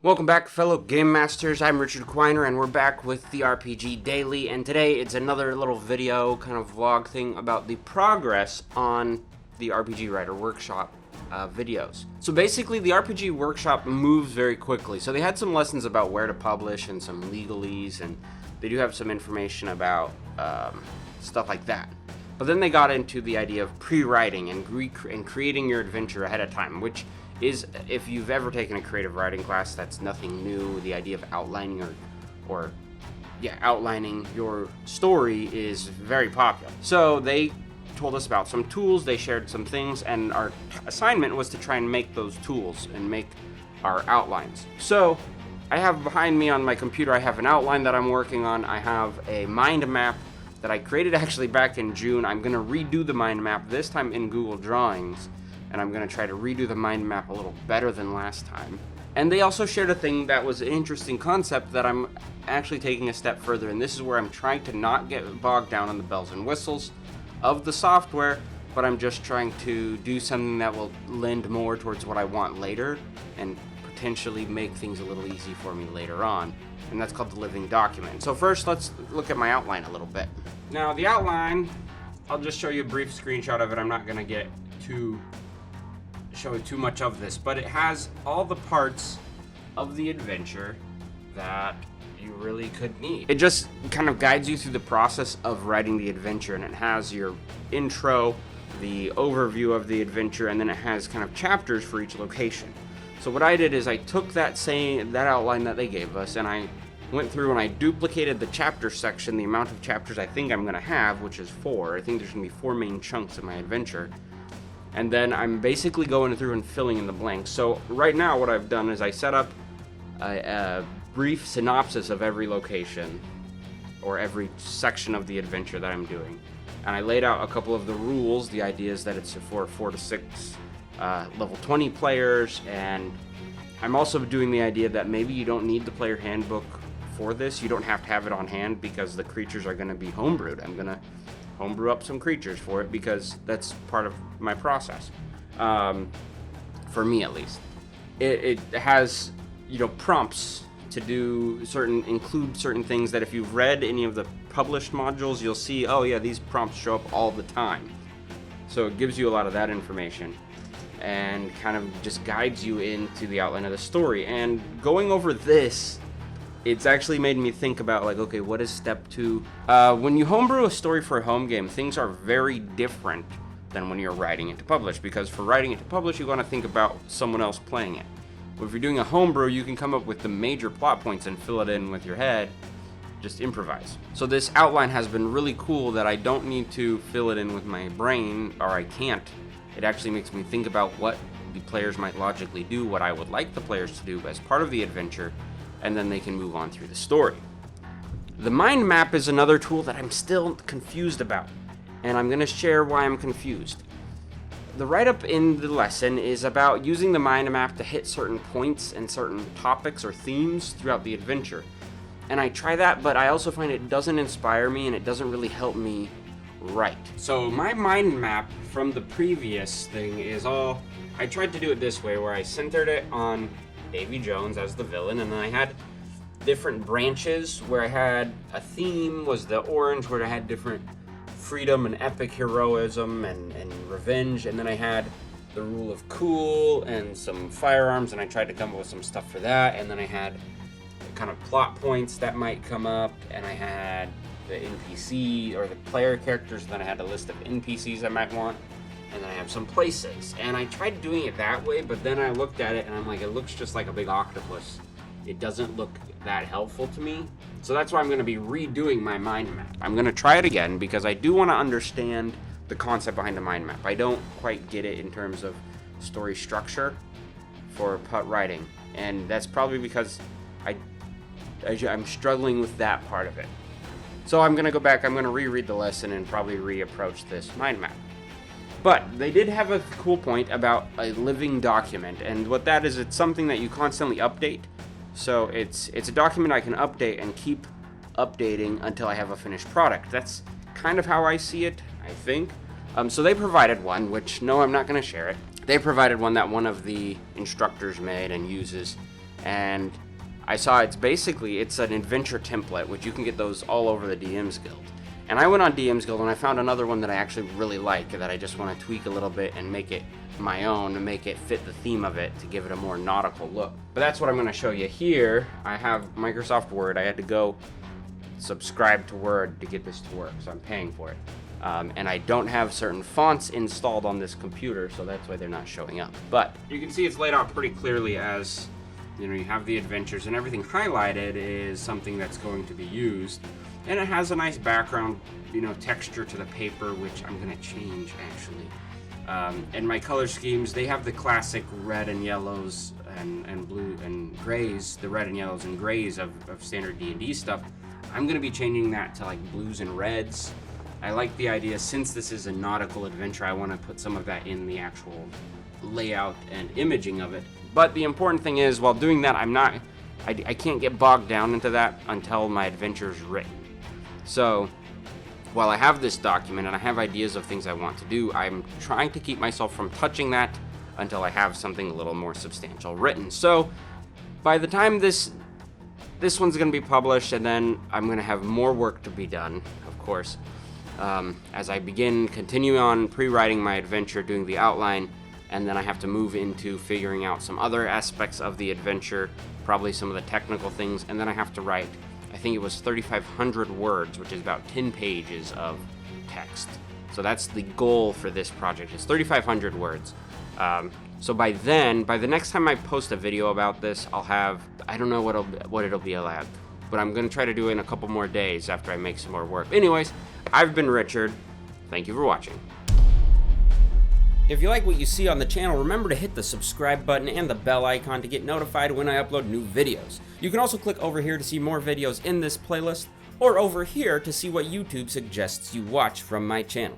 Welcome back, fellow Game Masters. I'm Richard Quiner, and we're back with the RPG Daily, and today it's another little video, kind of vlog thing about the progress on the RPG Writer Workshop videos. So basically, the RPG Workshop moves very quickly. So they had some lessons about where to publish and some legalese, and they do have some information about stuff like that. But then they got into the idea of pre-writing and creating your adventure ahead of time, which is, if you've ever taken a creative writing class, that's nothing new. The idea of outlining outlining your story is very popular. So they told us about some tools, they shared some things, and our assignment was to try and make those tools and make our outlines. So I have behind me on my computer, I have an outline that I'm working on. I have a mind map that I created actually back in June. I'm going to redo the mind map, this time in Google Drawings, and I'm going to try to redo the mind map a little better than last time. And they also shared a thing that was an interesting concept that I'm actually taking a step further, and this is where I'm trying to not get bogged down on the bells and whistles of the software, but I'm just trying to do something that will lend more towards what I want later and potentially make things a little easy for me later on, and that's called the living document. So first, let's look at my outline a little bit. Now, the outline, I'll just show you a brief screenshot of it. I'm not going to show too much of this, but it has all the parts of the adventure that you really could need. It just kind of guides you through the process of writing the adventure, and it has your intro, the overview of the adventure, and then it has kind of chapters for each location. So what I did is I took that outline that they gave us, and I went through and I duplicated the chapter section, the amount of chapters I think I'm going to have, which is 4. I think there's going to be 4 main chunks of my adventure. And then I'm basically going through and filling in the blanks. So right now what I've done is I set up a brief synopsis of every location or every section of the adventure that I'm doing. And I laid out a couple of the rules. The idea is that it's for 4 to 6 level 20 players, and I'm also doing the idea that maybe you don't need the player handbook for this. You don't have to have it on hand because the creatures are going to be homebrewed. I'm going to homebrew up some creatures for it because that's part of my process, for me at least. It has, prompts to include certain things that if you've read any of the published modules, you'll see, oh yeah, these prompts show up all the time. So it gives you a lot of that information and kind of just guides you into the outline of the story. And going over this, it's actually made me think about, okay, what is step 2? When you homebrew a story for a home game, things are very different than when you're writing it to publish, because for writing it to publish, you want to think about someone else playing it. But if you're doing a homebrew, you can come up with the major plot points and fill it in with your head, just improvise. So this outline has been really cool that I don't need to fill it in with my brain, or I can't. It actually makes me think about what the players might logically do, what I would like the players to do as part of the adventure, and then they can move on through the story. The mind map is another tool that I'm still confused about, and I'm going to share why I'm confused. The write-up in the lesson is about using the mind map to hit certain points and certain topics or themes throughout the adventure. And I try that, but I also find it doesn't inspire me and it doesn't really help me write. So my mind map from the previous thing is I tried to do it this way, where I centered it on Davy Jones as the villain, and then I had different branches where I had a theme was the orange, where I had different freedom and epic heroism and revenge, and then I had the rule of cool and some firearms, and I tried to come up with some stuff for that, and then I had kind of plot points that might come up, and I had the NPC or the player characters, and then I had a list of NPCs I might want, and then I have some places. And I tried doing it that way, but then I looked at it and I'm like, it looks just like a big octopus. It doesn't look that helpful to me. So that's why I'm going to be redoing my mind map. I'm going to try it again because I do want to understand the concept behind the mind map. I don't quite get it in terms of story structure for putt writing, and that's probably because I'm struggling with that part of it. So I'm going to go back, I'm going to reread the lesson and probably reapproach this mind map. But they did have a cool point about a living document, and what that is, it's something that you constantly update. So it's a document I can update and keep updating until I have a finished product. That's kind of how I see it, I think. So they provided one, which, no, I'm not going to share it. They provided one that one of the instructors made and uses and I saw it's an adventure template, which you can get those all over the DMs Guild. And I went on DMs Guild and I found another one that I actually really like, that I just want to tweak a little bit and make it my own and make it fit the theme of it to give it a more nautical look. But that's what I'm going to show you here. I have Microsoft Word. I had to go subscribe to Word to get this to work, so I'm paying for it. And I don't have certain fonts installed on this computer, so that's why they're not showing up. But you can see it's laid out pretty clearly, as you know, you have the adventures and everything highlighted is something that's going to be used. And it has a nice background, you know, texture to the paper, which I'm going to change actually. And my color schemes, they have the classic red and yellows and blue and grays, the red and yellows and grays of standard D&D stuff. I'm going to be changing that to like blues and reds. I like the idea, since this is a nautical adventure, I want to put some of that in the actual layout and imaging of it. But the important thing is, while doing that, I can't get bogged down into that until my adventure is written. So while I have this document and I have ideas of things I want to do, I'm trying to keep myself from touching that until I have something a little more substantial written. So by the time this one's going to be published, and then I'm going to have more work to be done, of course, as I continue on pre-writing my adventure, doing the outline, and then I have to move into figuring out some other aspects of the adventure, probably some of the technical things, and then I have to write, I think it was 3,500 words, which is about 10 pages of text. So that's the goal for this project, is 3,500 words. So by the next time I post a video about this, I'll have, I don't know what it'll be allowed, but I'm going to try to do it in a couple more days after I make some more work. Anyways, I've been Richard. Thank you for watching. If you like what you see on the channel, remember to hit the subscribe button and the bell icon to get notified when I upload new videos. You can also click over here to see more videos in this playlist, or over here to see what YouTube suggests you watch from my channel.